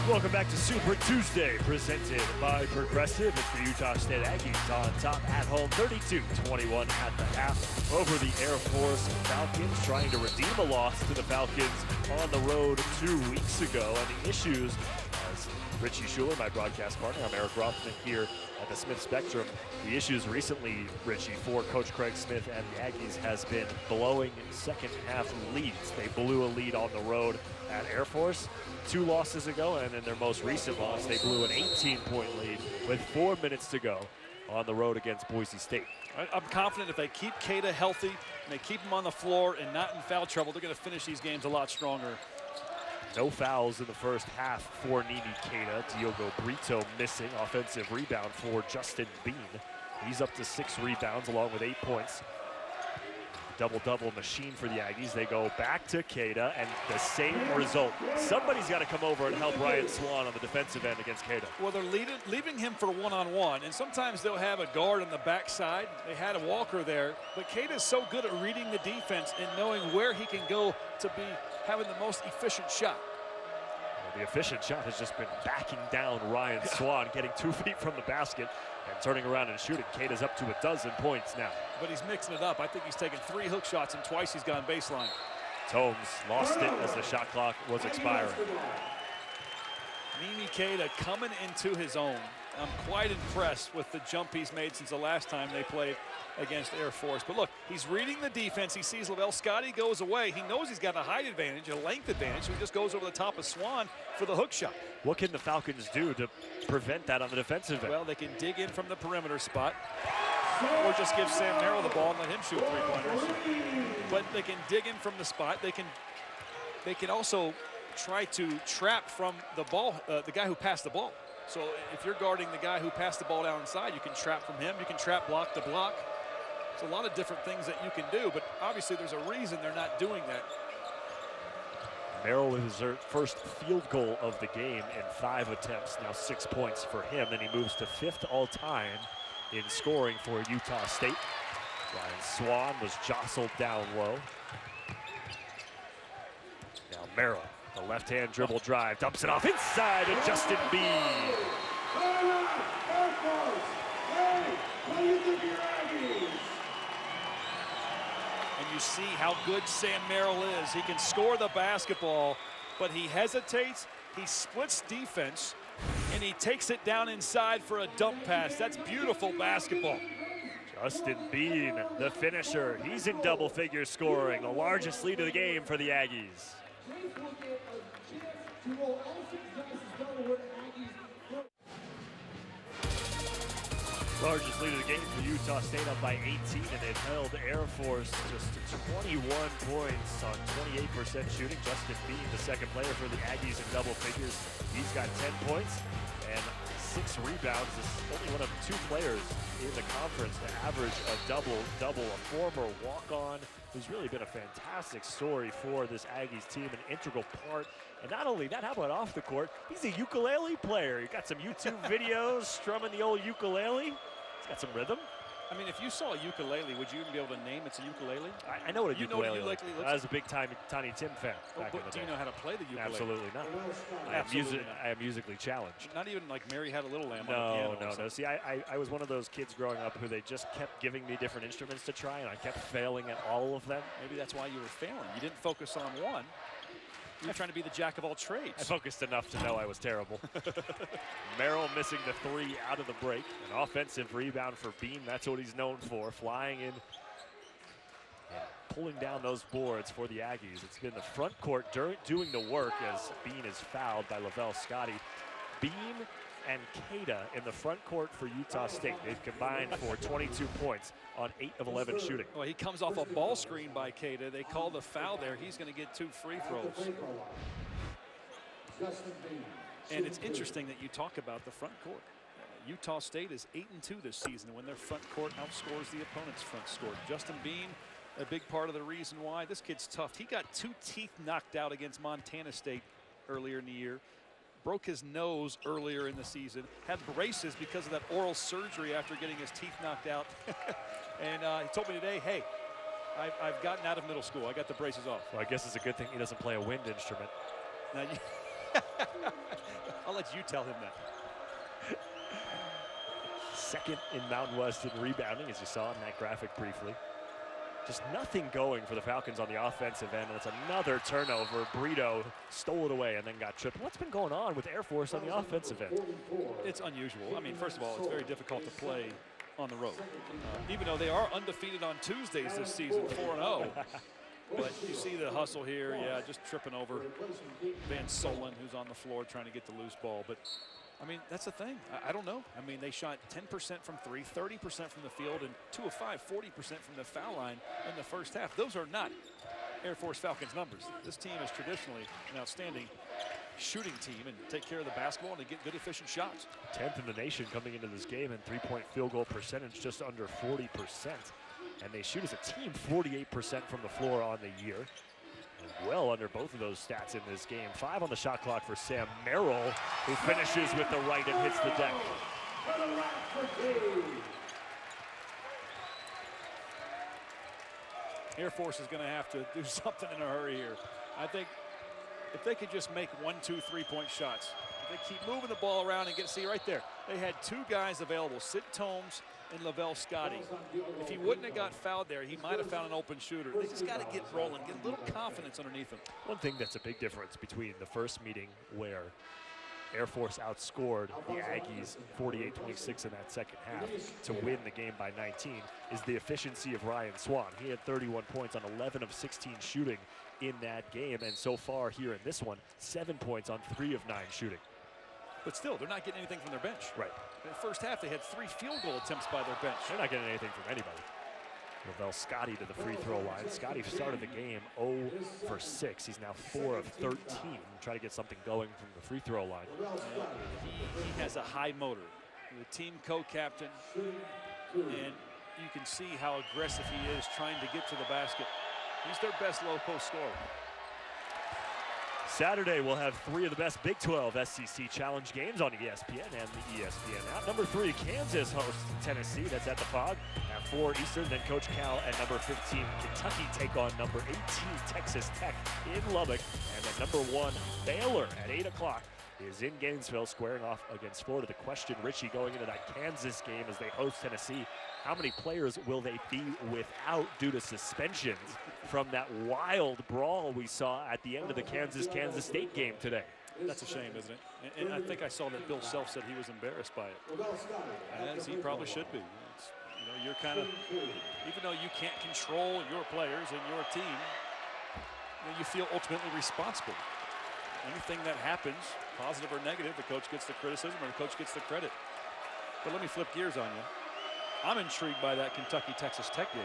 Welcome back to Super Tuesday, presented by Progressive. It's the Utah State Aggies on top at home, 32-21 at the half over the Air Force Falcons, trying to redeem a loss to the Falcons on the road 2 weeks ago. And the issues, as Richie Schuler, my broadcast partner, I'm Eric Rothman here at the Smith Spectrum. The issues recently, Richie, for Coach Craig Smith and the Aggies has been blowing second half leads. They blew a lead on the road at Air Force 2 losses ago, and in their most recent loss, they blew an 18-point lead with 4 minutes to go on the road against Boise State. I'm confident if they keep Keita healthy and they keep him on the floor and not in foul trouble, they're going to finish these games a lot stronger. No fouls in the first half for Nimi Keita. Diogo Brito missing. Offensive rebound for Justin Bean. He's up to 6 rebounds along with 8 points. Double-double machine for the Aggies. They go back to Keita, and the same result. Somebody's got to come over and help Ryan Swan on the defensive end against Keita. Well, they're leaving him for one-on-one, and sometimes they'll have a guard on the backside. They had a Walker there, but Keita's so good at reading the defense and knowing where he can go to be having the most efficient shot. Well, the efficient shot has just been backing down Ryan Swan, getting 2 feet from the basket and turning around and shooting. Keita's up to 12 points now. But he's mixing it up. I think he's taken 3 hook shots and twice he's gone baseline. Tomes lost it as the shot clock was expiring. Nimi Keita coming into his own. I'm quite impressed with the jump he's made since the last time they played against Air Force. But look, he's reading the defense. He sees Lavelle Scotty goes away. He knows he's got a height advantage, a length advantage, so he just goes over the top of Swan for the hook shot. What can the Falcons do to prevent that on the defensive end? Well, they can dig in from the perimeter spot, or just give Sam Merrill the ball and let him shoot 3-pointers. But they can dig in from the spot. They can also try to trap from the ball, the guy who passed the ball. So if you're guarding the guy who passed the ball down inside, you can trap from him. You can trap block to block. There's a lot of different things that you can do, but obviously there's a reason they're not doing that. Merrill with his first field goal of the game in 5 attempts, now 6 points for him, and he moves to 5th all-time in scoring for Utah State. Ryan Swan was jostled down low. Now Merrill, the left-hand dribble drive, dumps it off inside to Justin Bean. And you see how good Sam Merrill is. He can score the basketball, but he hesitates, he splits defense, and he takes it down inside for a dump pass. That's beautiful basketball. Justin Bean, the finisher. He's in double figure scoring, the largest lead of the game for the Aggies. Largest lead of the game for Utah State, up by 18, and they've held Air Force just to 21 points on 28% shooting. Justin Bean, the second player for the Aggies in double figures. He's got 10 points and 6 rebounds. This is only one of 2 players in the conference to average a double-double, a former walk-on who's really been a fantastic story for this Aggies team, an integral part. And not only that, how about off the court? He's a ukulele player. You got some YouTube videos strumming the old ukulele. He's got some rhythm. I mean, if you saw a ukulele, would you even be able to name it's a ukulele? I know what a ukulele looks like. I was a big Tiny Tim fan back in the Do day. you know how to play the ukulele? Absolutely not. I am musically challenged. Not even like Mary Had a Little Lamb on the piano. No. See, I was one of those kids growing up who they just kept giving me different instruments to try, and I kept failing at all of them. Maybe that's why you were failing. You didn't focus on one. You were trying to be the jack of all trades. I focused enough to know I was terrible. Merrill missing the 3 out of the break. An offensive rebound for Bean. That's what he's known for, flying in and pulling down those boards for the Aggies. It's been the front court doing the work as Bean is fouled by Lavelle Scotty. Bean and Keita in the front court for Utah State. They've combined for 22 points on 8 of 11 shooting. Well, he comes off a ball screen by Keita. They call the foul there. He's going to get 2 free throws. And it's interesting that you talk about the front court. Utah State is 8-2 this season when their front court outscores the opponent's front court. Justin Bean, a big part of the reason why. This kid's tough. He got 2 teeth knocked out against Montana State earlier in the year. Broke his nose earlier in the season, had braces because of that oral surgery after getting his teeth knocked out. And he told me today, hey, I've gotten out of middle school. I got the braces off. Well, I guess it's a good thing he doesn't play a wind instrument. Now, I'll let you tell him that. Second in Mountain West in rebounding, as you saw in that graphic briefly. Just nothing going for the Falcons on the offensive end. And it's another turnover. Brito stole it away and then got tripped. What's been going on with Air Force on the offensive end? It's unusual. I mean, first of all, it's very difficult to play on the road. Even though they are undefeated on Tuesdays this season, 4-0. But you see the hustle here, yeah, just tripping over Van Solen, who's on the floor trying to get the loose ball. But, I mean, that's the thing. I don't know. I mean, they shot 10% from three, 30% from the field, and 2 of 5, 40% from the foul line in the first half. Those are not Air Force Falcons numbers. This team is traditionally an outstanding shooting team and take care of the basketball and get good, efficient shots. 10th in the nation coming into this game, and three-point field goal percentage just under 40%. And they shoot as a team 48% from the floor on the year. And well under both of those stats in this game. 5 on the shot clock for Sam Merrill, who finishes with the right and hits the deck. Air Force is going to have to do something in a hurry here. I think if they could just make 1, 2, 3-point shots, if they keep moving the ball around and see right there, they had 2 guys available, Sid Tomes and Lavelle Scotty. If he wouldn't have got fouled there, he might have found an open shooter. They just got to get rolling, get a little confidence underneath them. One thing that's a big difference between the first meeting where Air Force outscored the Aggies 48-26 in that second half to win the game by 19 is the efficiency of Ryan Swan. He had 31 points on 11 of 16 shooting in that game, and so far here in this one, 7 points on 3 of 9 shooting. But still, they're not getting anything from their bench. Right. In the first half, they had 3 field goal attempts by their bench. They're not getting anything from anybody. Lavelle Scotty to the free throw line. Scotty started the game 0 for 6. He's now 4 of 13. Try to get something going from the free throw line. He has a high motor. The team co-captain, and you can see how aggressive he is trying to get to the basket. He's their best low post scorer. Saturday, we'll have 3 of the best Big 12 SEC Challenge games on ESPN and the ESPN app. Number 3, Kansas hosts Tennessee. That's at the Fog at 4 Eastern. Then Coach Cal at number 15, Kentucky take on number 18, Texas Tech in Lubbock. And then number 1, Baylor at 8 o'clock is in Gainesville, squaring off against Florida. The question, Richie, going into that Kansas game as they host Tennessee, how many players will they be without due to suspensions from that wild brawl we saw at the end of the Kansas State game today? That's a shame, isn't it? And I think I saw that Bill Self said he was embarrassed by it, as he probably should be. You know, you're kind of, even though you can't control your players and your team, you feel ultimately responsible. Anything that happens, positive or negative, the coach gets the criticism or the coach gets the credit. But let me flip gears on you. I'm intrigued by that Kentucky-Texas Tech game.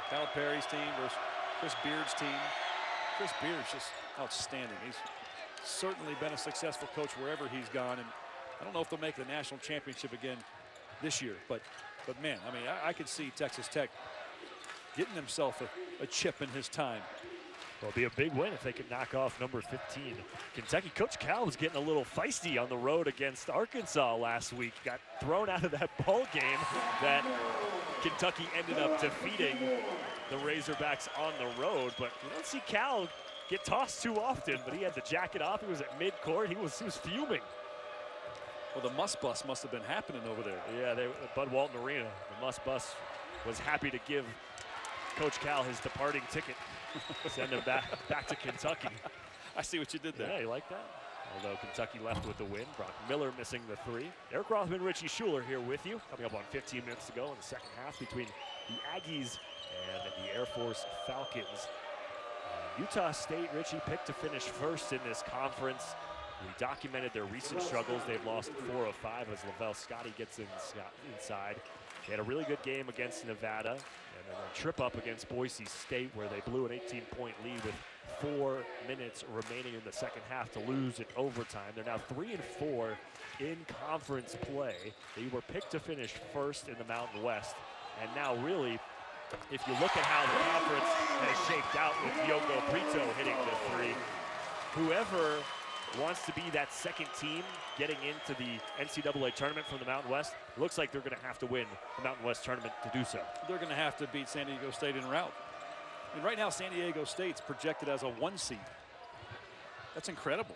Calipari's team versus Chris Beard's team. Chris Beard's just outstanding. He's certainly been a successful coach wherever he's gone, and I don't know if they'll make the national championship again this year, but man, I mean, I could see Texas Tech getting themselves a chip in his time. Well, it'll be a big win if they could knock off number 15. Kentucky. Coach Cal was getting a little feisty on the road against Arkansas last week. Got thrown out of that ball game that Kentucky ended up defeating the Razorbacks on the road. But you don't see Cal get tossed too often, but he had the jacket off. He was at midcourt. He was fuming. Well, the Muss Bus must have been happening over there. Yeah, Bud Walton Arena. The Muss Bus was happy to give Coach Cal his departing ticket. Send him back to Kentucky. I see what you did there. Yeah, you like that? Although Kentucky left with the win. Brock Miller missing the 3. Eric Rothman, Richie Schuler here with you. Coming up on 15 minutes to go in the second half between the Aggies and the Air Force Falcons. Utah State, Richie, picked to finish first in this conference. We documented their recent struggles. They've lost 4 of 5 as Lavelle Scotty gets inside. They had a really good game against Nevada, and then a trip up against Boise State where they blew an 18-point lead with 4 minutes remaining in the second half to lose in overtime. They're now 3-4 in conference play. They were picked to finish first in the Mountain West, and now really, if you look at how the conference has shaped out with Yoko Brito hitting the 3, whoever wants to be that second team getting into the NCAA tournament from the Mountain West, it looks like they're going to have to win the Mountain West tournament to do so. They're going to have to beat San Diego State en route. I mean, right now, San Diego State's projected as a 1 seed. That's incredible.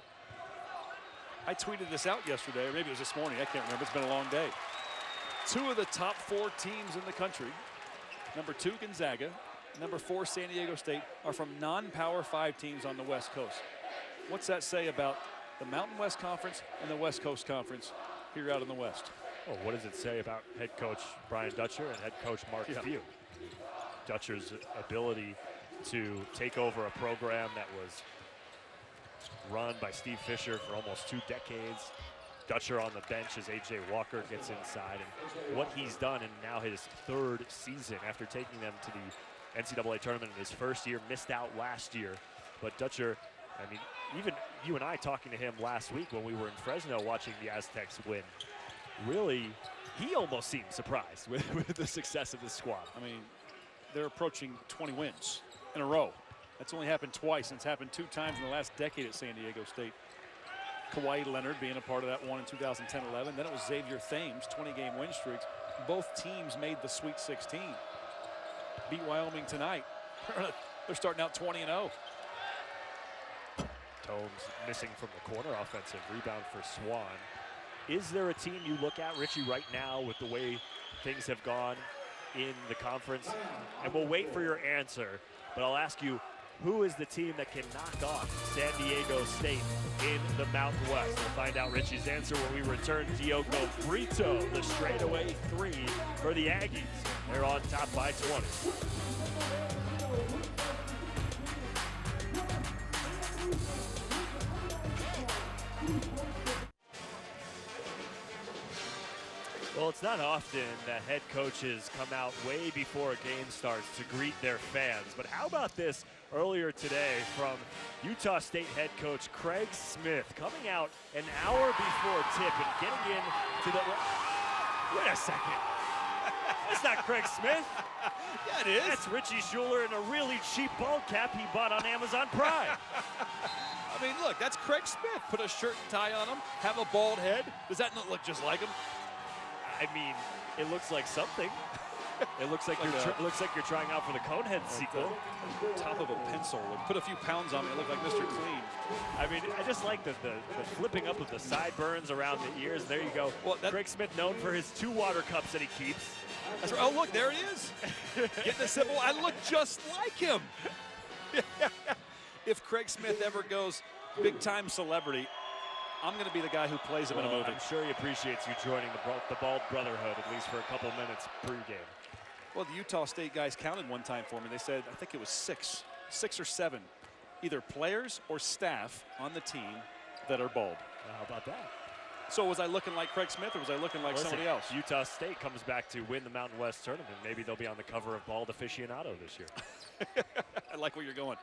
I tweeted this out yesterday, or maybe it was this morning. I can't remember. It's been a long day. 2 of the top 4 teams in the country, number 2 Gonzaga, number 4 San Diego State, are from non-Power 5 teams on the West Coast. What's that say about the Mountain West Conference and the West Coast Conference here out in the West? Oh, what does it say about head coach Brian Dutcher and head coach Mark Few? Dutcher's ability to take over a program that was run by Steve Fisher for almost 2 decades. Dutcher on the bench as A.J. Walker gets inside, and what he's done in now his 3rd season after taking them to the NCAA tournament in his first year, missed out last year. But Dutcher, I mean, even you and I talking to him last week when we were in Fresno watching the Aztecs win, really, he almost seemed surprised with the success of this squad. I mean, they're approaching 20 wins in a row. That's only happened twice, and it's happened 2 times in the last decade at San Diego State. Kawhi Leonard being a part of that one in 2010-11. Then it was Xavier Thames, 20-game win streaks. Both teams made the Sweet 16. Beat Wyoming tonight. They're starting out 20-0. Tomes missing from the corner, offensive rebound for Swan. Is there a team you look at, Richie, right now with the way things have gone in the conference? And we'll wait for your answer, but I'll ask you, who is the team that can knock off San Diego State in the Mountain West? We'll find out Richie's answer when we return. Diogo Brito, the straightaway 3 for the Aggies. They're on top by 20. Well, it's not often that head coaches come out way before a game starts to greet their fans. But how about this earlier today from Utah State head coach Craig Smith, coming out an hour before tip and getting into the... Wait a second. That's not Craig Smith. Yeah, it is. That's Richie Schuler in a really cheap ball cap he bought on Amazon Prime. I mean, look, that's Craig Smith. Put a shirt and tie on him, have a bald head. Does that not look just like him? I mean, it looks like something. It looks like you're trying out for the Conehead sequel. Top of a pencil. Put a few pounds on me. It looked like Mr. Clean. I mean, I just like the flipping up of the sideburns around the ears. There you go. Well, Craig Smith known for his 2 water cups that he keeps. That's right. Oh, look, there it is. Getting the symbol. I look just like him. If Craig Smith ever goes big-time celebrity, I'm going to be the guy who plays him in a movie. I'm sure he appreciates you joining the Bald Brotherhood, at least for a couple minutes pregame. Well, the Utah State guys counted one time for me. They said, I think it was 6 or 7, either players or staff on the team that are bald. How about that? So was I looking like Craig Smith, or was I looking like somebody else? Utah State comes back to win the Mountain West tournament. Maybe they'll be on the cover of Bald Aficionado this year. I like where you're going.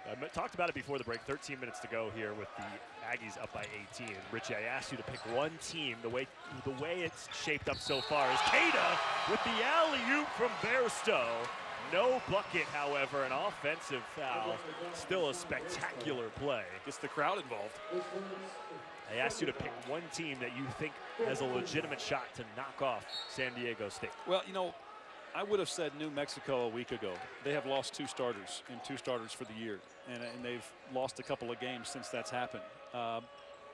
I talked about it before the break. 13 minutes to go here with the Aggies up by 18. Richie, I asked you to pick one team. The way it's shaped up so far is Cada with the alley-oop from Bairstow. No bucket, however, an offensive foul. Still a spectacular play. Gets the crowd involved. I asked you to pick one team that you think has a legitimate shot to knock off San Diego State. Well, you know, I would have said New Mexico a week ago. They have lost 2 starters and 2 starters for the year. And they've lost a couple of games since that's happened.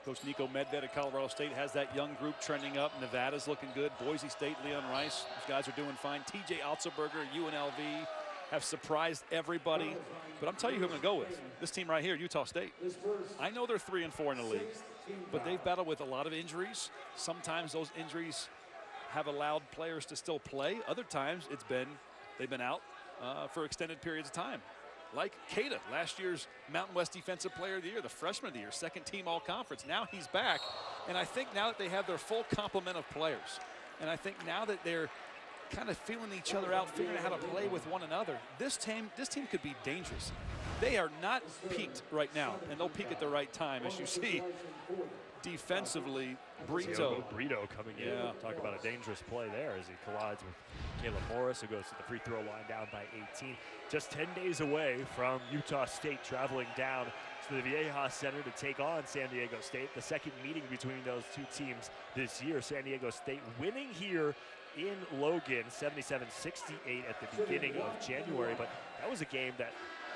Coach Nico Medved at Colorado State has that young group trending up. Nevada's looking good. Boise State, Leon Rice, those guys are doing fine. TJ Otzelberger, UNLV have surprised everybody. But I'm telling you who I'm going to go with. This team right here, Utah State. I know they're 3-4 in the league, but they've battled with a lot of injuries. Sometimes those injuries have allowed players to still play. Other times they've been out for extended periods of time. Like Cada, last year's Mountain West Defensive Player of the Year, the freshman of the year, 2nd team all-conference. Now he's back, and I think now that they have their full complement of players, and I think now that they're kind of feeling each other out, figuring out how to play with one another, this team could be dangerous. They are not peaked right now, and they'll peak at the right time. As you see, defensively, Brito coming in. Talk about a dangerous play there as he collides with Caleb Morris, who goes to the free throw line down by 18. Just 10 days away from Utah State traveling down to the Viejas Center to take on San Diego State. The second meeting between those 2 teams this year. San Diego State winning here in Logan, 77-68 at the beginning of January. But that was a game that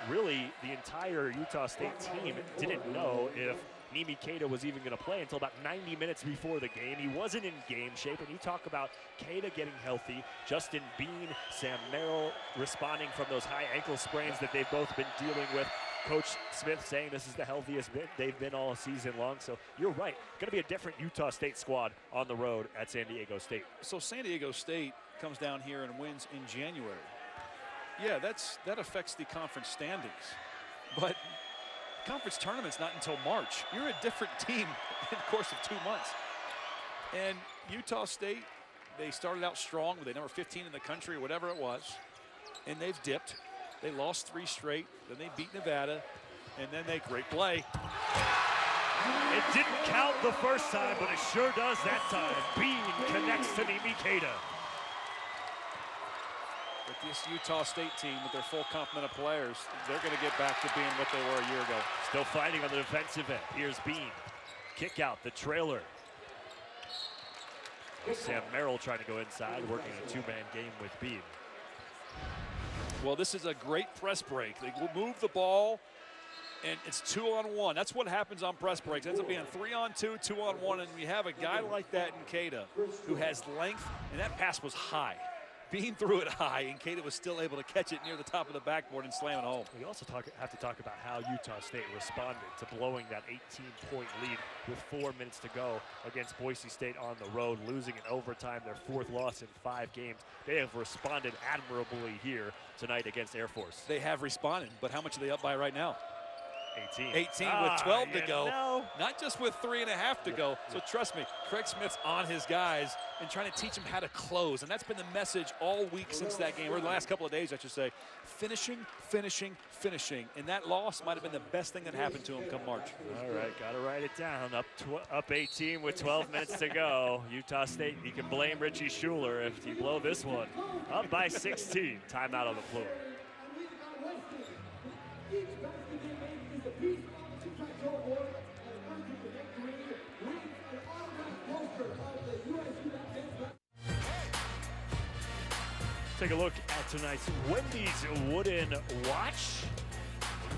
really the entire Utah State team didn't know if Nimi Keita was even going to play until about 90 minutes before the game. He wasn't in game shape, and you talk about Keita getting healthy, Justin Bean, Sam Merrill responding from those high ankle sprains that they've both been dealing with. Coach Smith saying this is the healthiest they've been all season long. So you're right, going to be a different Utah State squad on the road at San Diego State. So San Diego State comes down here and wins in January. Yeah, that affects the conference standings. But conference tournament's not until March. You're a different team in the course of 2 months. And Utah State, they started out strong with a number 15 in the country or whatever it was, and they've dipped. They lost 3 straight, then they beat Nevada, and then they great play. It didn't count the first time, but it sure does that time. Bean connects to Nimi Keita. With this Utah State team, with their full complement of players, they're going to get back to being what they were a year ago. Still fighting on the defensive end. Here's Bean. Kick out, the trailer. Sam Merrill trying to go inside, working a 2-man game with Bean. Well, this is a great press break. They will move the ball, and it's 2-on-1. That's what happens on press breaks. It ends up being 3-on-2, 2-on-1, and you have a guy like that in Keita who has length, and that pass was high. Bean threw it high, and Keita was still able to catch it near the top of the backboard and slam it home. We also have to talk about how Utah State responded to blowing that 18-point lead with 4 minutes to go against Boise State on the road, losing in overtime, their 4th loss in 5 games. They have responded admirably here tonight against Air Force. They have responded, but how much are they up by right now? 18. 18 with 12 to go, not just with 3.5 to go. So trust me, Craig Smith's on his guys and trying to teach them how to close. And that's been the message all week since that game, or the last couple of days, I should say. Finishing, finishing, finishing. And that loss might have been the best thing that happened to him come March. All right, got to write it down. Up 18 with 12 minutes to go. Utah State, you can blame Richie Schuler if you blow this one. Up by 16. Timeout on the floor. Take a look at tonight's Wendy's Wooden Watch.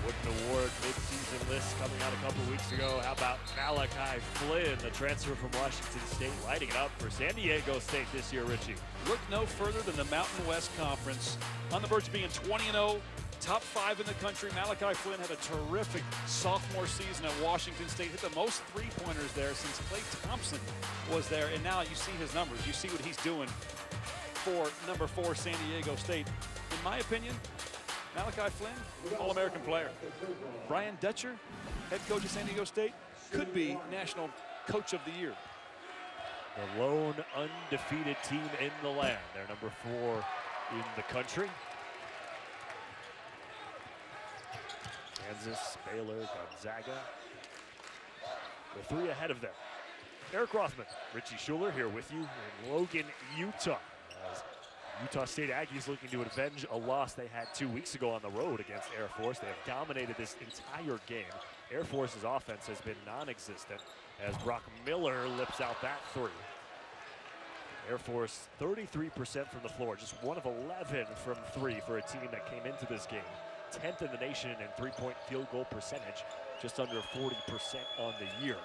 Wooden Award mid-season list coming out a couple weeks ago. How about Malachi Flynn, the transfer from Washington State, lighting it up for San Diego State this year, Richie? Look no further than the Mountain West Conference. On the verge of being 20-0, top 5 in the country. Malachi Flynn had a terrific sophomore season at Washington State. Hit the most 3-pointers there since Klay Thompson was there. And now you see his numbers. You see what he's doing for number 4 San Diego State. In my opinion, Malachi Flynn, All-American player. Brian Dutcher, head coach of San Diego State, could be National Coach of the Year. The lone undefeated team in the land. They're number 4 in the country. Kansas, Baylor, Gonzaga. The 3 ahead of them. Eric Rothman, Richie Schuler here with you in Logan, Utah. As Utah State Aggies looking to avenge a loss they had 2 weeks ago on the road against Air Force. They have dominated this entire game. Air Force's offense has been non-existent as Brock Miller lips out that 3. Air Force 33% from the floor, just 1 of 11 from 3 for a team that came into this game. 10th in the nation in 3-point field goal percentage, just under 40% on the year.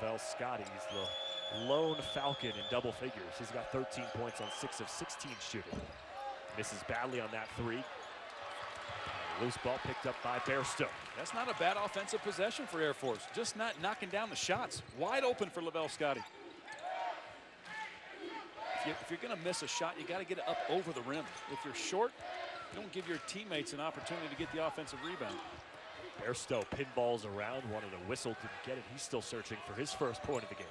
Lavelle Scotty's the lone Falcon in double figures. He's got 13 points on 6 of 16 shooting. Misses badly on that 3. Loose ball picked up by Bairstow. That's not a bad offensive possession for Air Force. Just not knocking down the shots. Wide open for Lavelle Scotty. If you're going to miss a shot, you got to get it up over the rim. If you're short, you don't give your teammates an opportunity to get the offensive rebound. Bairstow pinballs around, wanted a whistle, didn't get it. He's still searching for his first point of the game.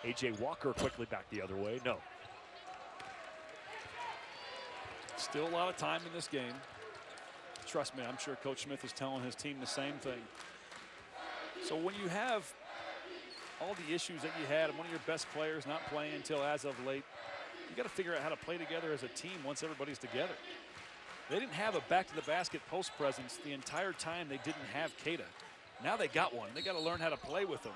A.J. Walker quickly back the other way, no. Still a lot of time in this game. Trust me, I'm sure Coach Smith is telling his team the same thing. So when you have all the issues that you had and one of your best players not playing until as of late, you got to figure out how to play together as a team once everybody's together. They didn't have a back-to-the-basket post presence the entire time they didn't have Keita. Now they got one. They got to learn how to play with them.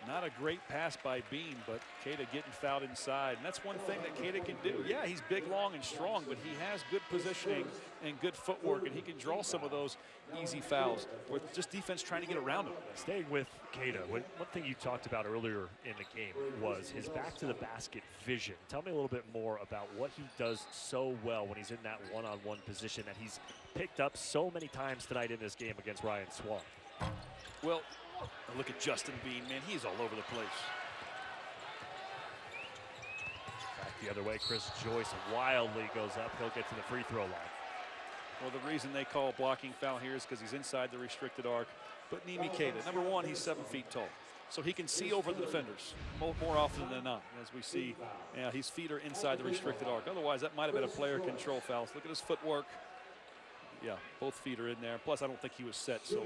Not a great pass by Bean, but Keita getting fouled inside. And that's one thing that Keita can do. Yeah, he's big, long, and strong, but he has good positioning and good footwork, and he can draw some of those easy fouls with just defense trying to get around him. Staying with Keita, one thing you talked about earlier in the game was his back-to-the-basket vision. Tell me a little bit more about what he does so well when he's in that one-on-one position that he's picked up so many times tonight in this game against Ryan Swan. Well, look at Justin Bean, man. He's all over the place. Back the other way, Chris Joyce wildly goes up. He'll get to the free throw line. Well, the reason they call blocking foul here is because he's inside the restricted arc. But Nimi Keita, number one, he's 7 feet tall. So he can see over the defenders more often than not. As we see, his feet are inside the restricted arc. Otherwise, that might have been a player control foul. So look at his footwork. Yeah, both feet are in there. Plus, I don't think he was set, so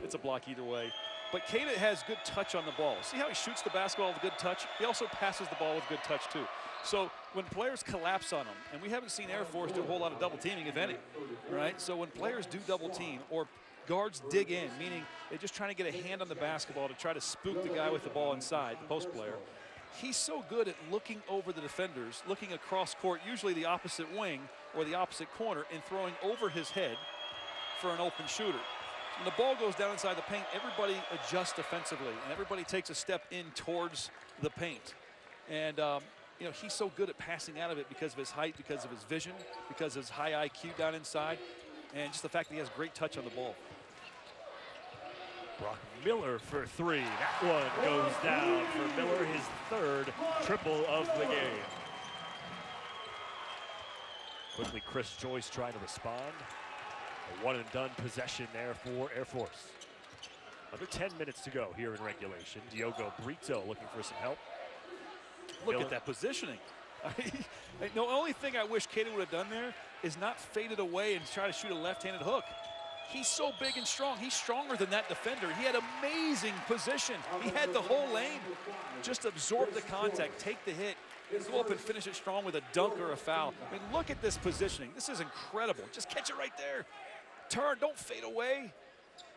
it's a block either way. But Keita has good touch on the ball. See how he shoots the basketball with good touch? He also passes the ball with good touch, too. So when players collapse on him, and we haven't seen Air Force do a whole lot of double teaming, if any, right? So when players do double team or guards dig in, meaning they're just trying to get a hand on the basketball to try to spook the guy with the ball inside, the post player, he's so good at looking over the defenders, looking across court, usually the opposite wing or the opposite corner, and throwing over his head for an open shooter. When the ball goes down inside the paint, everybody adjusts defensively, and everybody takes a step in towards the paint. And, he's so good at passing out of it because of his height, because of his vision, because of his high IQ down inside, and just the fact that he has great touch on the ball. Brock Miller for three. That one goes down for Miller, his third triple of the game. Quickly, Chris Joyce trying to respond. A one-and-done possession there for Air Force. Under 10 minutes to go here in regulation. Diogo Brito looking for some help. Look at that positioning. The only thing I wish Keita would have done there is not faded away and try to shoot a left-handed hook. He's so big and strong. He's stronger than that defender. He had amazing position. He had the whole lane. Just absorb the contact, take the hit, go up and finish it strong with a dunk or a foul. I mean, look at this positioning. This is incredible. Just catch it right there. Turn, don't fade away.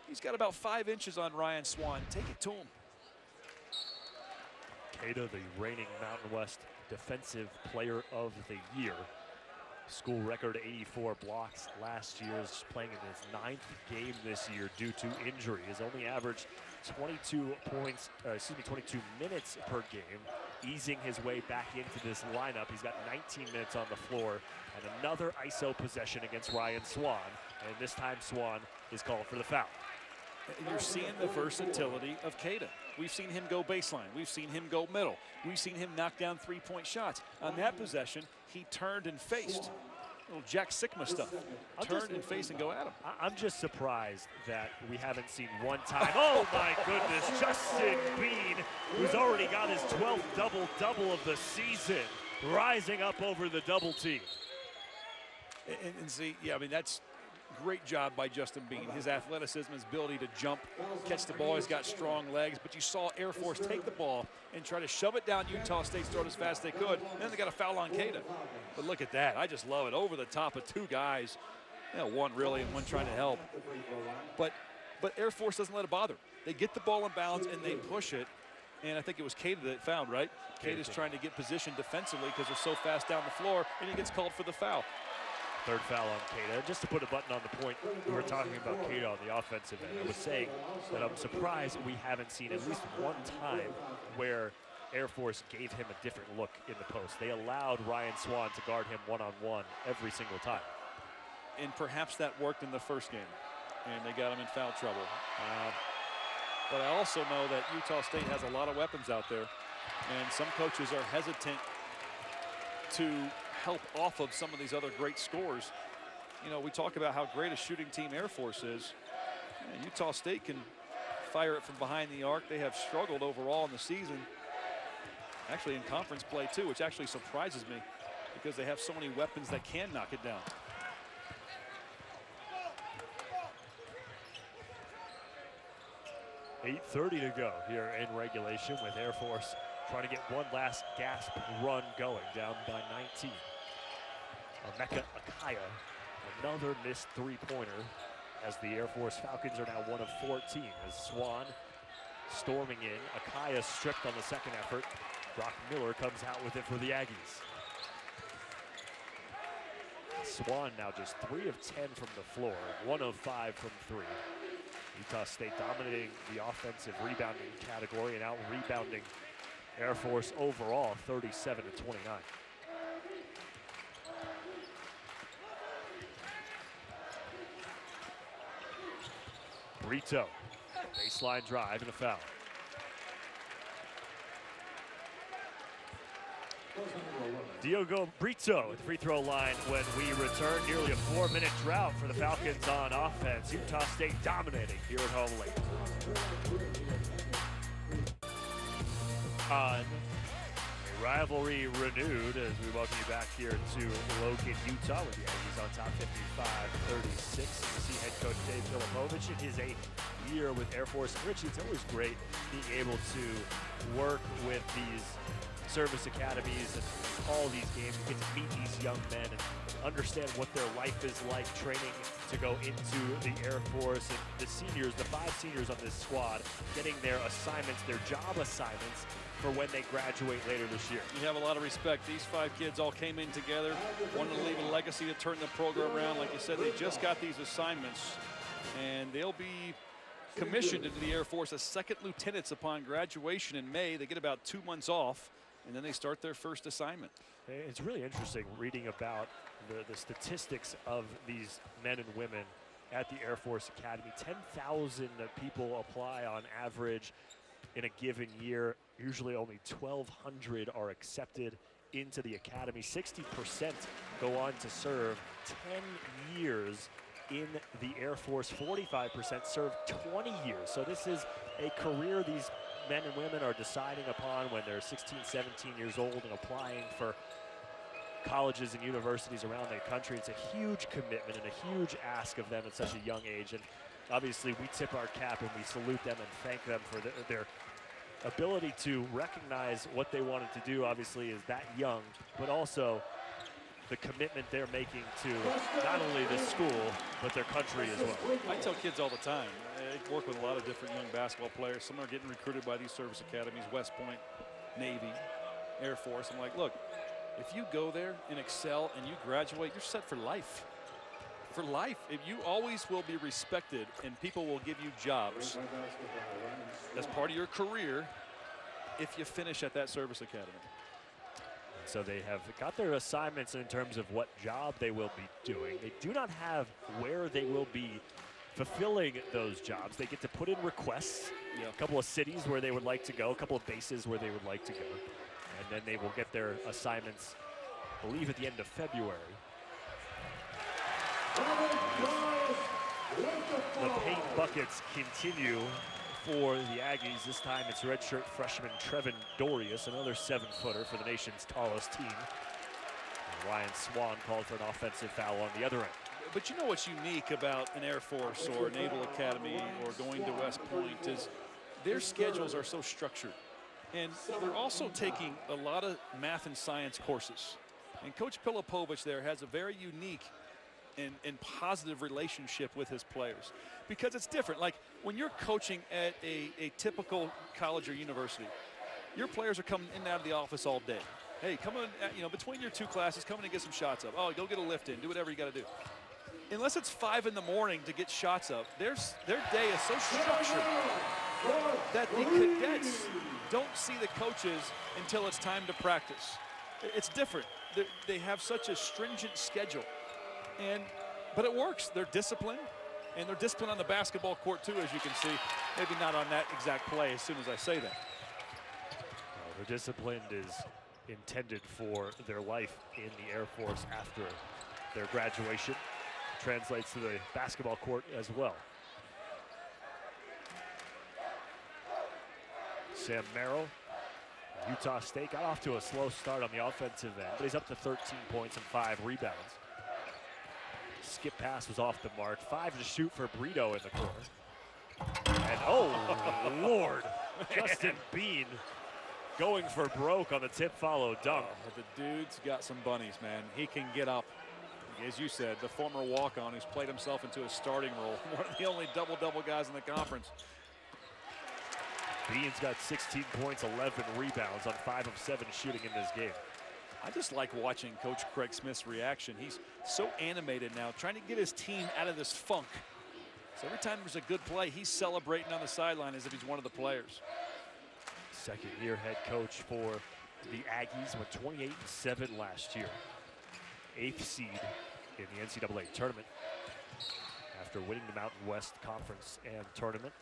He's got about 5 inches on Ryan Swan. Take it to him. Keita, the reigning Mountain West Defensive Player of the Year. School record 84 blocks last year. Is playing in his 9th game this year due to injury. Has only averaged 22 minutes per game, easing his way back into this lineup. He's got 19 minutes on the floor and another ISO possession against Ryan Swan. And this time Swan is called for the foul. You're seeing the versatility of Keita. We've seen him go baseline. We've seen him go middle. We've seen him knock down three-point shots. On that possession, he turned and faced. Little Jack Sikma stuff. Turn and face and go at him. I'm just surprised that we haven't seen one time. Oh my goodness, Justin Bean, who's already got his 12th double-double of the season, rising up over the double team. And see, yeah, I mean, that's great job by Justin Bean. His athleticism, his ability to jump, catch the ball. He's got strong legs, but you saw Air Force take the ball and try to shove it down Utah State's throat as fast as they could. And then they got a foul on Keita. But look at that. I just love it. Over the top of two guys. One really and one trying to help. But Air Force doesn't let it bother. They get the ball in bounds and they push it. And I think it was Keita that fouled, right? Keita's trying to get position defensively because they're so fast down the floor, and he gets called for the foul. Third foul on Keita. Just to put a button on the point, we were talking about Keita on the offensive end. I was saying that I'm surprised we haven't seen at least one time where Air Force gave him a different look in the post. They allowed Ryan Swan to guard him one-on-one every single time. And perhaps that worked in the first game, and they got him in foul trouble. But I also know that Utah State has a lot of weapons out there, and some coaches are hesitant to help off of some of these other great scores. We talk about how great a shooting team Air Force is. And Utah State can fire it from behind the arc. They have struggled overall in the season, actually in conference play too, which actually surprises me because they have so many weapons that can knock it down. .8:30 to go here in regulation with Air Force trying to get one last gasp run going, down by 19. Emeka Akaya, another missed three-pointer as the Air Force Falcons are now 1 of 14 as Swan storming in. Akaya stripped on the second effort. Brock Miller comes out with it for the Aggies. Swan now just 3 of 10 from the floor, 1 of 5 from 3. Utah State dominating the offensive rebounding category and out rebounding Air Force overall, 37-29. Brito, baseline drive and a foul. Diogo Brito at the free throw line when we return. Nearly a 4-minute drought for the Falcons on offense. Utah State dominating here at home late. On a rivalry renewed as we welcome you back here to Logan, Utah, with the Aggies on top 55-36. You see head coach Dave Filipovich in his 8th year with Air Force. Richie, it's always great being able to work with these service academies and all these games. You get to meet these young men and understand what their life is like training to go into the Air Force. And the seniors, the 5 seniors on this squad, getting their assignments, their job assignments for when they graduate later this year. You have a lot of respect. These 5 kids all came in together, wanted to leave a legacy to turn the program around. Like you said, they just got these assignments, and they'll be commissioned into the Air Force as second lieutenants upon graduation in May. They get about 2 months off, and then they start their first assignment. It's really interesting reading about the statistics of these men and women at the Air Force Academy. 10,000 people apply on average in a given year. Usually only 1,200 are accepted into the academy. 60% go on to serve 10 years in the Air Force. 45% serve 20 years. So this is a career these men and women are deciding upon when they're 16, 17 years old and applying for colleges and universities around the country. It's a huge commitment and a huge ask of them at such a young age. And obviously we tip our cap and we salute them and thank them for their ability to recognize what they wanted to do. Obviously is that young, but also the commitment they're making to not only this school, but their country as well. I tell kids all the time, I work with a lot of different young basketball players. Some are getting recruited by these service academies, West Point, Navy, Air Force. I'm like, look, if you go there and excel and you graduate, you're set for life. For life. If you always will be respected and people will give you jobs as part of your career if you finish at that service academy. So they have got their assignments in terms of what job they will be doing. They do not have where they will be fulfilling those jobs. They get to put in requests, a couple of cities where they would like to go, a couple of bases where they would like to go. And then they will get their assignments, I believe, at the end of February. The paint buckets continue for the Aggies. This time it's redshirt freshman Trevin Dorius, another 7-footer for the nation's tallest team. And Ryan Swan called for an offensive foul on the other end. But you know what's unique about an Air Force or Naval Academy or going to West Point is their schedules are so structured. And they're also taking a lot of math and science courses. And Coach Filipovich there has a very unique and positive relationship with his players, because it's different. Like when you're coaching at a typical college or university, your players are coming in and out of the office all day. Hey, come on, between your 2 classes, come in and get some shots up. Oh, go get a lift in, do whatever you got to do. Unless it's 5 in the morning to get shots up, their day is so structured that the cadets don't see the coaches until it's time to practice. It's different. They have such a stringent schedule. But it works. They're disciplined, and they're disciplined on the basketball court too, as you can see. Maybe not on that exact play as soon as I say that. Their discipline is intended for their life in the Air Force after their graduation. Translates to the basketball court as well. Sam Merrill, Utah State, got off to a slow start on the offensive end, but he's up to 13 points and 5 rebounds. Skip pass was off the mark. 5 to shoot for Brito in the corner. And oh, Lord, Justin Bean going for broke on the tip follow dunk. The dude's got some bunnies, man. He can get up. As you said, the former walk-on who's played himself into a starting role. One of the only double-double guys in the conference. Bean's got 16 points, 11 rebounds on 5 of 7 shooting in this game. I just like watching Coach Craig Smith's reaction. He's so animated now, trying to get his team out of this funk. So every time there's a good play, he's celebrating on the sideline as if he's one of the players. Second-year head coach for the Aggies, went 28-7 last year. 8th seed in the NCAA tournament after winning the Mountain West Conference and tournament.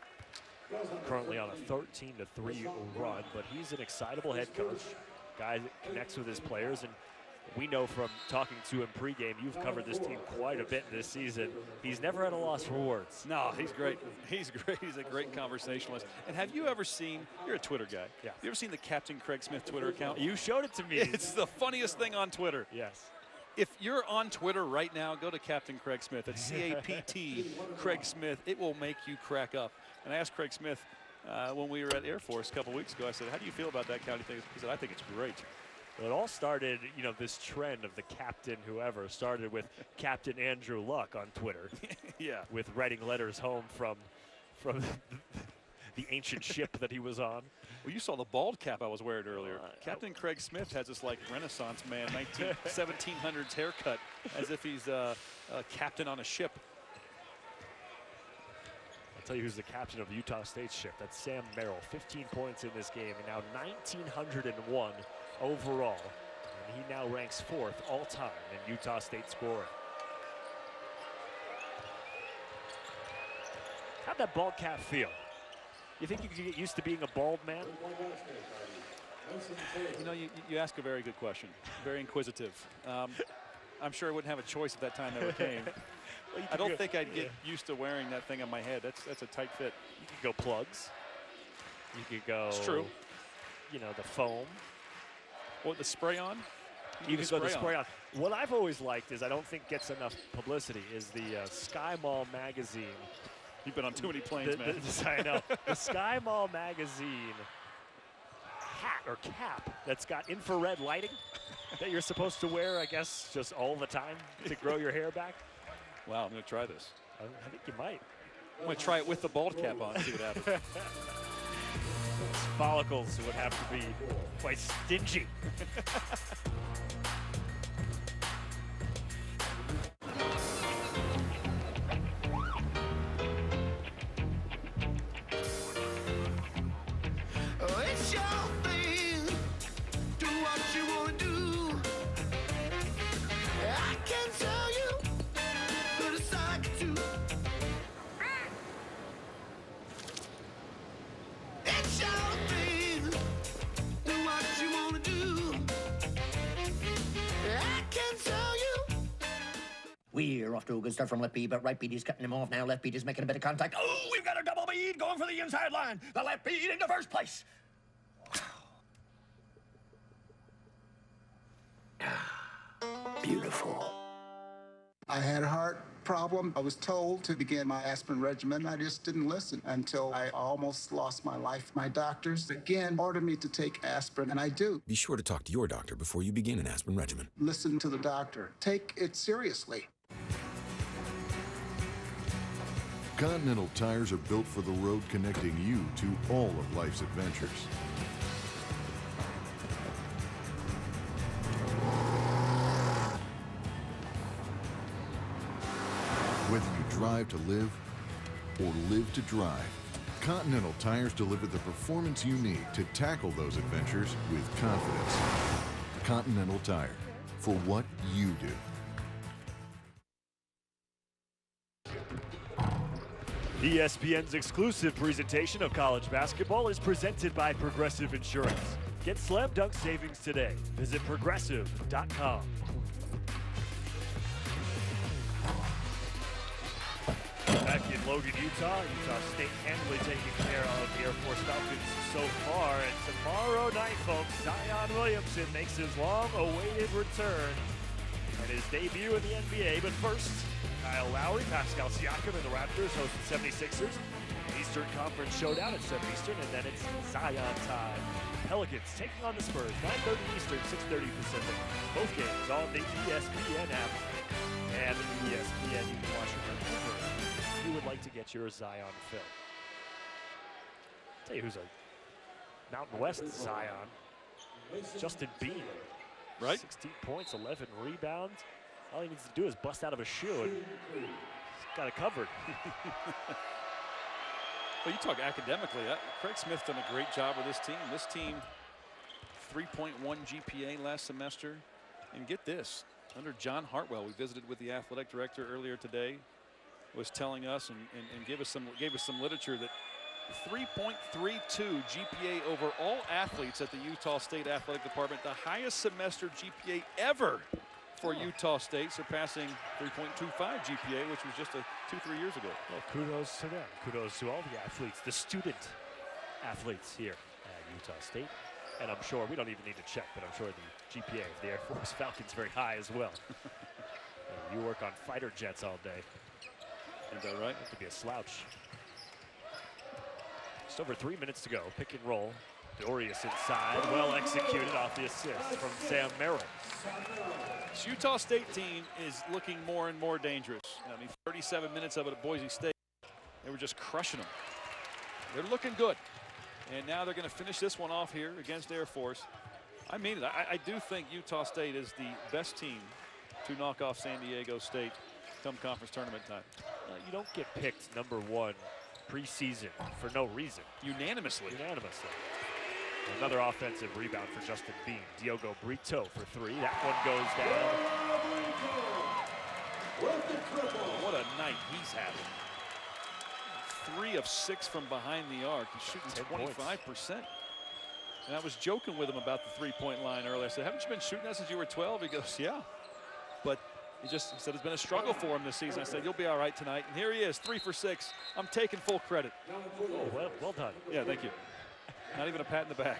Currently on a 13-3 run, but he's an excitable head coach. Guy that connects with his players, and we know from talking to him pregame, you've covered this team quite a bit this season. He's never had a loss for words. No, he's great. He's great. He's a great conversationalist. And have you ever seen, you're a Twitter guy. Yeah. You ever seen the Captain Craig Smith Twitter account? You showed it to me. It's the funniest thing on Twitter. Yes. If you're on Twitter right now, go to Captain Craig Smith. It's C-A-P-T Craig Smith. It will make you crack up. And I asked Craig Smith when we were at Air Force a couple weeks ago, I said, how do you feel about that county thing? He said, I think it's great. Well, it all started, you know, this trend of the captain whoever started with Captain Andrew Luck on Twitter. Yeah. With writing letters home from the ancient ship that he was on. Well, you saw the bald cap I was wearing earlier. Captain Craig Smith has this like Renaissance man, 1700s haircut, as if he's a captain on a ship. I'll tell you who's the captain of Utah State's ship. That's Sam Merrill. 15 points in this game, and now 1,901 overall. And he now ranks 4th all-time in Utah State scoring. How'd that bald cap feel? You think you could get used to being a bald man? You know, you ask a very good question. Very inquisitive. I'm sure I wouldn't have a choice if that time ever came. Well, I don't think I'd get used to wearing that thing on my head. That's a tight fit. You could go plugs. You could go. It's true. You know, the foam. What, the spray on? You can go the spray on. What I've always liked is I don't think gets enough publicity is the Sky Mall magazine. You've been on too many planes, man. I know. The Sky Mall magazine hat or cap that's got infrared lighting that you're supposed to wear, I guess, just all the time to grow your hair back. Wow, I'm going to try this. I think you might. I'm going to try it with the bald cap on and see what happens. Follicles would have to be quite stingy. It's your thing. Do what you want to do. I can tell you, but it's like to. It's your thing. Do what you want to do. I can tell you. We're off to a good start from left bead, but right bead is cutting him off now. Left bead is making a bit of contact. Oh, we've got a double bead going for the inside line. The left bead into first place. Beautiful. I had a heart problem. I was told to begin my aspirin regimen. I just didn't listen until I almost lost my life. My doctors, again, ordered me to take aspirin, and I do. Be sure to talk to your doctor before you begin an aspirin regimen. Listen to the doctor. Take it seriously. Continental tires are built for the road, connecting you to all of life's adventures. Whether you drive to live or live to drive, Continental tires deliver the performance you need to tackle those adventures with confidence. Continental Tire, for what you do. ESPN's exclusive presentation of college basketball is presented by Progressive Insurance. Get slam dunk savings today. Visit progressive.com. Back in Logan, Utah State handily taking care of the Air Force Falcons so far. And tomorrow night, folks, Zion Williamson makes his long-awaited return and his debut in the NBA. But first, Kyle Lowry, Pascal Siakam, and the Raptors host the 76ers. Eastern Conference showdown at 7 Eastern, and then it's Zion time. Pelicans taking on the Spurs, 9:30 Eastern, 6:30 Pacific. Both games on the ESPN app and ESPN. You can watch it wherever you would like to get your Zion film. Tell you who's a Mountain West Zion. Justin Bean. Right. 16 points, 11 rebounds. All he needs to do is bust out of a shoe, and he's got it covered. Well, you talk academically. Craig Smith's done a great job with this team. This team, 3.1 GPA last semester. And get this, under John Hartwell, we visited with the athletic director earlier today, was telling us and gave us some literature that 3.32 GPA over all athletes at the Utah State Athletic Department, the highest semester GPA ever for Utah State, surpassing 3.25 GPA, which was just 2-3 years ago. Well, kudos to them. Kudos to all the athletes, the student athletes here at Utah State. And I'm sure, we don't even need to check, but I'm sure the GPA of the Air Force Falcons is very high as well. You work on fighter jets all day. Is that right? That could be a slouch. Just over 3 minutes to go. Pick and roll. Dorius inside. Well executed off the assist from Sam Merrill. This Utah State team is looking more and more dangerous. I mean, 37 minutes of it at Boise State. They were just crushing them. They're looking good. And now they're going to finish this one off here against Air Force. I mean it. I do think Utah State is the best team to knock off San Diego State come conference tournament time. You don't get picked #1 preseason for no reason. Unanimously. Unanimously. Another offensive rebound for Justin Bean. Diogo Brito for 3. That one goes down. What a night he's having. 3 of 6 from behind the arc. He's shooting 25%. And I was joking with him about the three-point line earlier. I said, haven't you been shooting that since you were 12? He goes, yeah. But he said it's been a struggle for him this season. I said, you'll be all right tonight. And here he is, 3 for 6. I'm taking full credit. Oh, well done. Yeah, thank you. Not even a pat in the back.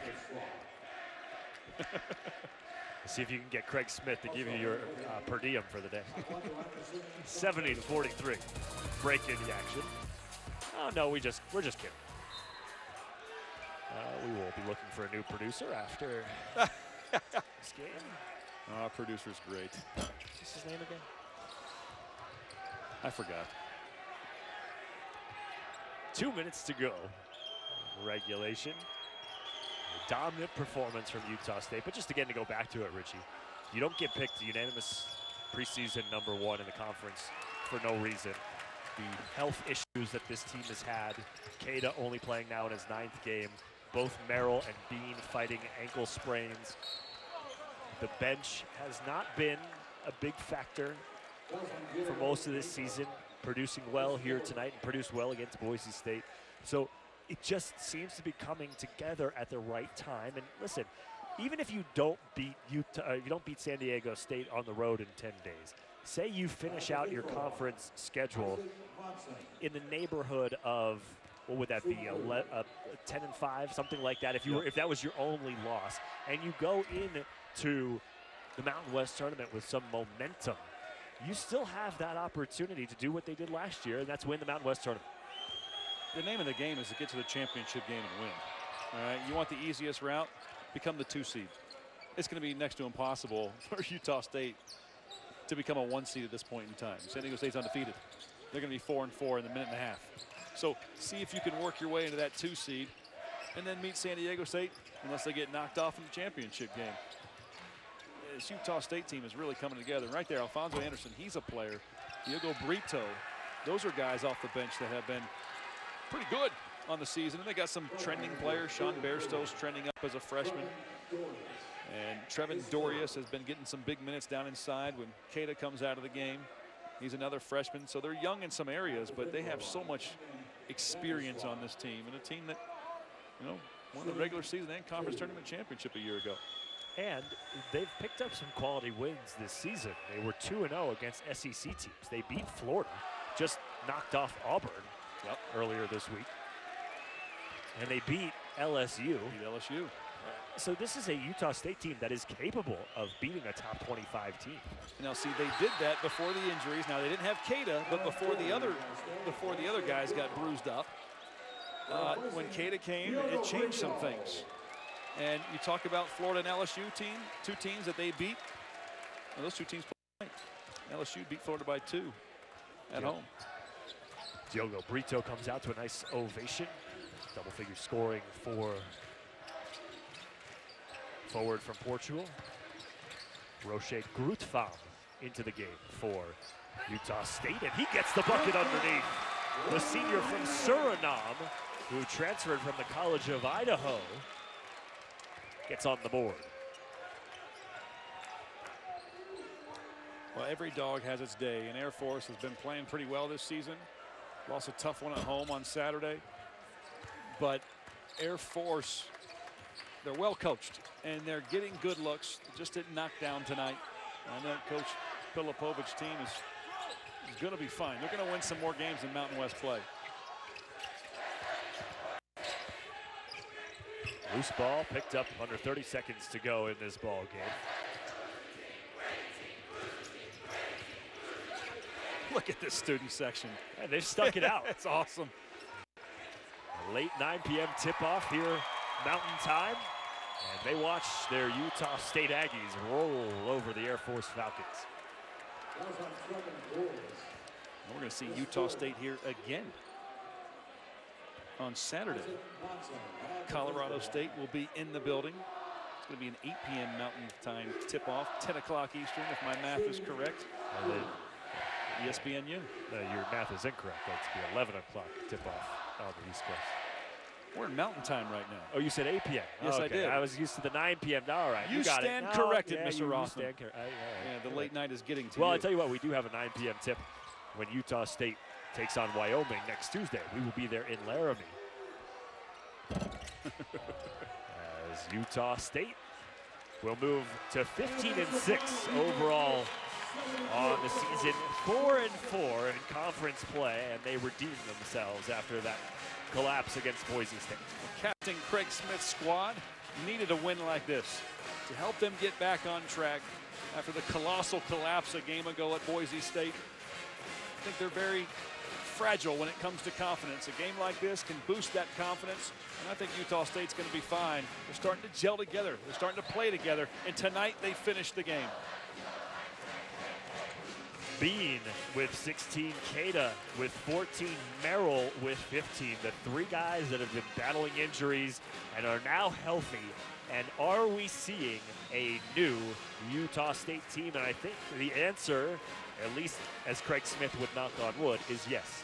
See if you can get Craig Smith to give you your per diem for the day. 70-43. Break in the action. Oh no, we're just kidding. We will be looking for a new producer after this game. Our producer's great. What's his name again? I forgot. 2 minutes to go. Regulation. A dominant performance from Utah State, but just again to go back to it, Richie, you don't get picked unanimous preseason #1 in the conference for no reason. The health issues that this team has had, Keita only playing now in his 9th game, both Merrill and Bean fighting ankle sprains. The bench has not been a big factor for most of this season, producing well here tonight and produced well against Boise State. So it just seems to be coming together at the right time. And listen, even if you don't beat San Diego State on the road in 10 days, say you finish out your conference schedule in the neighborhood of, what would that be, 10-5, something like that, if that was your only loss, and you go into the Mountain West tournament with some momentum, you still have that opportunity to do what they did last year, and that's win the Mountain West tournament. The name of the game is to get to the championship game and win. All right, you want the easiest route, become the 2 seed. It's going to be next to impossible for Utah State to become a 1 seed at this point in time. San Diego State's undefeated. They're going to be 4-4 in the minute and a half. So see if you can work your way into that 2 seed and then meet San Diego State unless they get knocked off in the championship game. This Utah State team is really coming together. Right there, Alfonso Anderson, he's a player. Diogo Brito, those are guys off the bench that have been pretty good on the season. And they got some trending players. Sean Bairstow's trending up as a freshman. And Trevin Dorius has been getting some big minutes down inside when Keita comes out of the game. He's another freshman. So they're young in some areas, but they have so much experience on this team. And a team that, won the regular season and conference tournament championship a year ago. And they've picked up some quality wins this season. They were 2-0 against SEC teams. They beat Florida, just knocked off Auburn earlier this week. And they beat LSU. So this is a Utah State team that is capable of beating a top 25 team. Now see, they did that before the injuries. Now they didn't have Keita, but before the other guys got bruised up. When Keita came, it changed some things. And you talk about Florida and LSU team, 2 teams that they beat. Well, those 2 teams played. LSU beat Florida by 2 at home. Diogo Brito comes out to a nice ovation. Double-figure scoring for Forward from Portugal, Roche Grootvam into the game for Utah State, and he gets the bucket underneath. The senior from Suriname, who transferred from the College of Idaho, gets on the board. Well, every dog has its day, and Air Force has been playing pretty well this season. Lost a tough one at home on Saturday, but Air Force, they're well coached, and they're getting good looks. Just didn't knock down tonight. And that Coach Filipovic's team is going to be fine. They're going to win some more games in Mountain West play. Loose ball picked up under 30 seconds to go in this ball game. Look at this student section. And they've stuck it out. It's awesome. A late 9 p.m. tip-off here, Mountain Time. And they watch their Utah State Aggies roll over the Air Force Falcons. We're going to see Utah State here again on Saturday. Colorado State will be in the building. It's going to be an 8 p.m. Mountain Time tip-off, 10 o'clock Eastern, if my math is correct. ESPNU. Your math is incorrect. That's the 11 o'clock tip-off on the East Coast. We're in Mountain Time right now. Oh, you said 8 p.m. Yes, okay. I did. I was used to the 9 p.m. All right, you got stand it. corrected, No, Mr. Rothman. Yeah, the late night is getting to well, you. I tell you what, we do have a 9 p.m. tip when Utah State takes on Wyoming next Tuesday. We will be there in Laramie. As Utah State will move to 15-6 overall on the season, 4-4 in conference play, and they redeemed themselves after that collapse against Boise State. Captain Craig Smith's squad needed a win like this to help them get back on track after the colossal collapse a game ago at Boise State. I think they're very fragile when it comes to confidence. A game like this can boost that confidence, and I think Utah State's going to be fine. They're starting to gel together. They're starting to play together, and tonight they finished the game. Bean with 16, Cada with 14, Merrill with 15. The three guys that have been battling injuries and are now healthy. And are we seeing a new Utah State team? And I think the answer, at least as Craig Smith would knock on wood, is yes.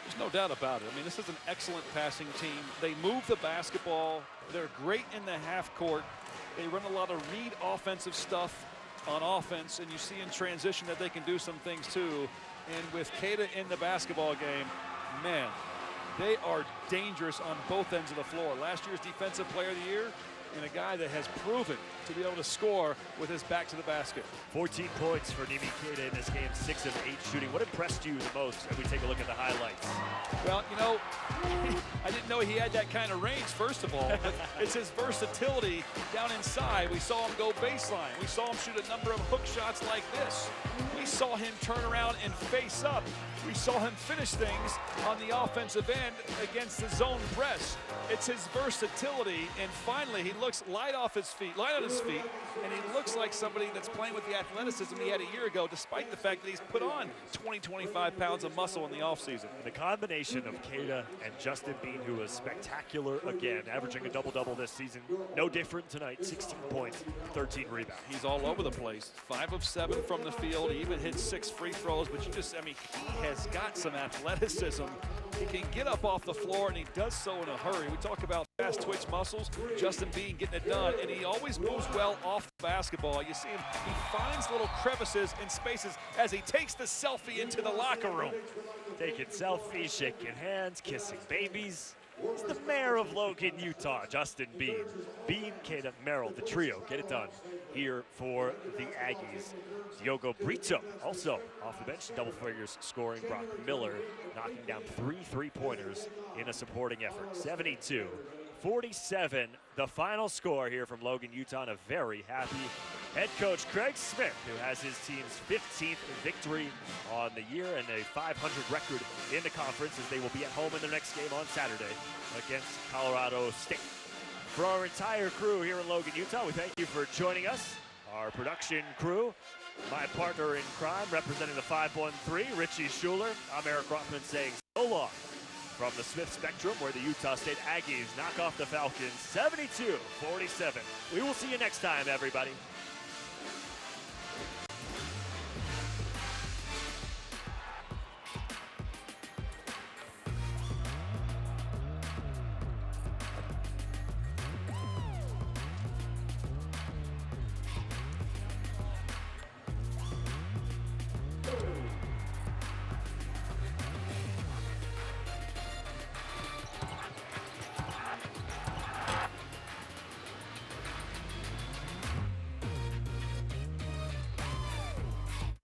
There's no doubt about it. I mean, this is an excellent passing team. They move the basketball. They're great in the half court. They run a lot of read offensive stuff on offense, and you see in transition that they can do some things too. And with Cada in the basketball game, man, they are dangerous on both ends of the floor. Last year's Defensive Player of the Year, and a guy that has proven to be able to score with his back to the basket. 14 points for Nimi Cada in this game, 6 of 8 shooting. What impressed you the most if we take a look at the highlights? Well, you know, I didn't know he had that kind of range, first of all. But it's his versatility down inside. We saw him go baseline. We saw him shoot a number of hook shots like this. We saw him turn around and face up. We saw him finish things on the offensive end against the zone press. It's his versatility, and finally he looks light on his feet, and he looks like somebody that's playing with the athleticism he had a year ago, despite the fact that he's put on 20, 25 pounds of muscle in the offseason. The combination of Cada and Justin Bean, who was spectacular again, averaging a double-double this season. No different tonight, 16 points, 13 rebounds. He's all over the place. 5 of 7 from the field. He even hit 6 free throws, but I mean, he has got some athleticism. He can get up off the floor, and he does so in a hurry. We talk about fast twitch muscles. Justin Bean getting it done, and he always moves well off the basketball. You see him, he finds little crevices and spaces as he takes the selfie into the locker room. Taking selfies, shaking hands, kissing babies. He's the mayor of Logan, Utah, Justin Bean. Bean, Cada, Merrill, the trio, get it done here for the Aggies. Diogo Brito, also off the bench, double figures scoring. Brock Miller knocking down 3 three-pointers in a supporting effort. 72-47, the final score here from Logan, Utah, and a very happy head coach Craig Smith, who has his team's 15th victory on the year and a 500 record in the conference, as they will be at home in their next game on Saturday against Colorado State. For our entire crew here in Logan, Utah, we thank you for joining us. Our production crew, my partner in crime, representing the 513, Richie Schuler. I'm Eric Rothman saying so long from the Smith Spectrum, where the Utah State Aggies knock off the Falcons 72-47. We will see you next time, everybody.